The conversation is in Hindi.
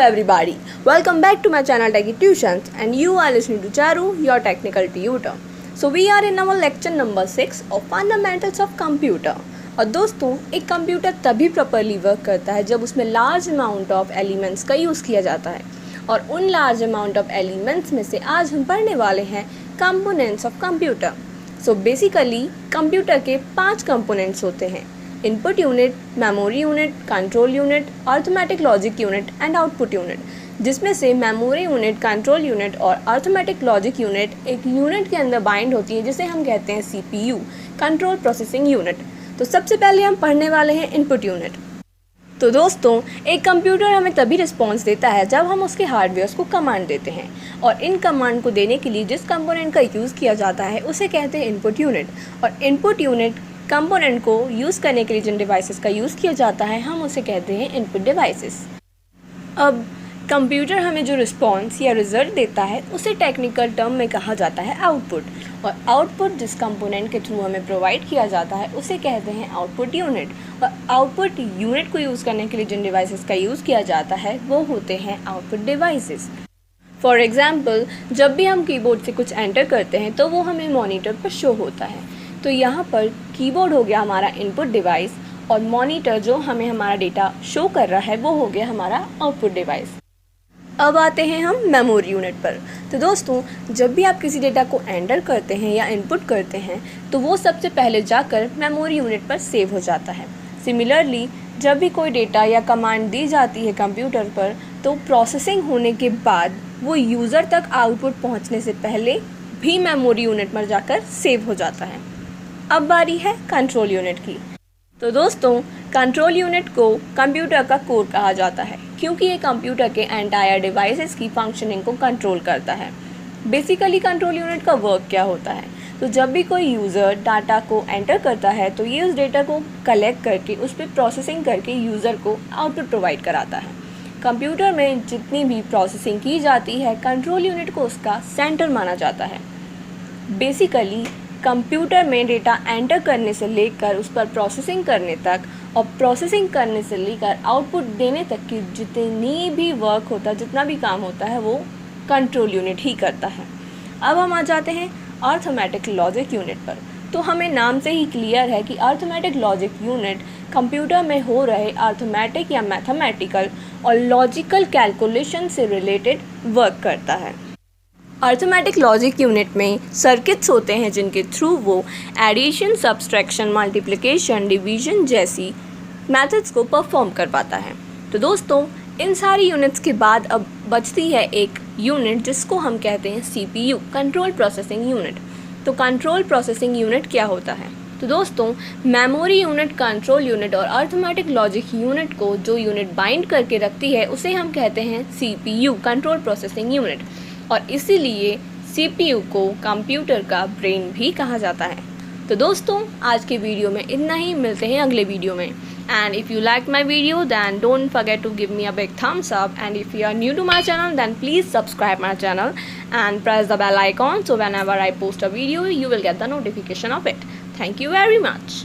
everybody, welcome back to my channel Techie Tuitions and you are listening to Charu, your technical tutor. So we are in our lecture number 6 of Fundamentals of Computer. और दोस्तों एक कंप्यूटर तभी प्रॉपरली वर्क करता है जब उसमें लार्ज अमाउंट ऑफ एलिमेंट्स का यूज़ किया जाता है और उन लार्ज अमाउंट ऑफ एलिमेंट्स में से आज हम पढ़ने वाले हैं components of computer. So basically computer के 5 कंपोनेंट्स होते हैं: input unit, memory unit, control unit, arithmetic logic unit and output unit. जिसमें से मेमोरी यूनिट, कंट्रोल यूनिट और अर्थमेटिक लॉजिक यूनिट एक यूनिट के अंदर बाइंड होती है जिसे हम कहते हैं CPU, कंट्रोल प्रोसेसिंग यूनिट. तो सबसे पहले हम पढ़ने वाले हैं इनपुट यूनिट. तो दोस्तों एक कंप्यूटर हमें तभी रिस्पॉन्स देता है जब हम उसके हार्डवेयर्स को कमांड देते हैं और इन कमांड को देने के लिए जिस कंपोनेंट का यूज़ किया जाता है उसे कहते हैं इनपुट यूनिट. और इनपुट यूनिट कंपोनेंट को यूज़ करने के लिए जिन डिवाइसेस का यूज़ किया जाता है हम उसे कहते हैं इनपुट डिवाइसेस. अब कंप्यूटर हमें जो रिस्पॉन्स या रिज़ल्ट देता है उसे टेक्निकल टर्म में कहा जाता है आउटपुट. और आउटपुट जिस कंपोनेंट के थ्रू हमें प्रोवाइड किया जाता है उसे कहते हैं आउटपुट यूनिट. और आउटपुट यूनिट को यूज़ करने के लिए जिन डिवाइसेस का यूज़ किया जाता है वो होते हैं आउटपुट डिवाइसेस. फॉर एग्ज़ाम्पल जब भी हम कीबोर्ड से कुछ एंटर करते हैं तो वो हमें मॉनिटर पर शो होता है. तो यहाँ पर कीबोर्ड हो गया हमारा इनपुट डिवाइस और मॉनिटर जो हमें हमारा डेटा शो कर रहा है वो हो गया हमारा आउटपुट डिवाइस. अब आते हैं हम मेमोरी यूनिट पर. तो दोस्तों जब भी आप किसी डेटा को एंटर करते हैं या इनपुट करते हैं तो वो सबसे पहले जाकर मेमोरी यूनिट पर सेव हो जाता है. सिमिलरली जब भी कोई डेटा या कमांड दी जाती है कंप्यूटर पर तो प्रोसेसिंग होने के बाद वो यूज़र तक आउटपुट पहुंचने से पहले भी मेमोरी यूनिट पर जाकर सेव हो जाता है. अब बारी है कंट्रोल यूनिट की. तो दोस्तों कंट्रोल यूनिट को कंप्यूटर का कोर कहा जाता है क्योंकि ये कंप्यूटर के एंटायर डिवाइसेस की फंक्शनिंग को कंट्रोल करता है. बेसिकली कंट्रोल यूनिट का वर्क क्या होता है? तो जब भी कोई यूज़र डाटा को एंटर करता है तो ये उस डेटा को कलेक्ट करके उस पर प्रोसेसिंग करके यूज़र को आउटपुट प्रोवाइड कराता है. कंप्यूटर में जितनी भी प्रोसेसिंग की जाती है कंट्रोल यूनिट को उसका सेंटर माना जाता है. बेसिकली कंप्यूटर में डेटा एंटर करने से लेकर उस पर प्रोसेसिंग करने तक और प्रोसेसिंग करने से लेकर आउटपुट देने तक की जितनी भी वर्क होता है, जितना भी काम होता है वो कंट्रोल यूनिट ही करता है. अब हम आ जाते हैं अर्थमेटिक लॉजिक यूनिट पर. तो हमें नाम से ही क्लियर है कि अर्थमेटिक लॉजिक यूनिट कंप्यूटर में हो रहे अर्थमेटिक या मैथमेटिकल और लॉजिकल कैलकुलेशन से रिलेटेड वर्क करता है. अर्थमेटिक लॉजिक यूनिट में सर्किट्स होते हैं जिनके थ्रू वो एडिशन, सब्सट्रैक्शन, मल्टीप्लिकेशन, डिवीजन जैसी मेथड्स को परफॉर्म कर पाता है. तो दोस्तों इन सारी यूनिट्स के बाद अब बचती है एक यूनिट जिसको हम कहते हैं CPU, कंट्रोल प्रोसेसिंग यूनिट. तो कंट्रोल प्रोसेसिंग यूनिट क्या होता है? तो दोस्तों मेमोरी यूनिट, कंट्रोल यूनिट और अर्थमेटिक लॉजिक यूनिट को जो यूनिट बाइंड करके रखती है उसे हम कहते हैं CPU, कंट्रोल प्रोसेसिंग यूनिट. और इसीलिए CPU को कंप्यूटर का ब्रेन भी कहा जाता है. तो दोस्तों आज के वीडियो में इतना ही. मिलते हैं अगले वीडियो में. And if you like my video then don't forget to give me a big thumbs up. And if you are new to my channel then please subscribe my channel and press the bell icon so whenever I post a video you will get the notification of it. Thank you very much.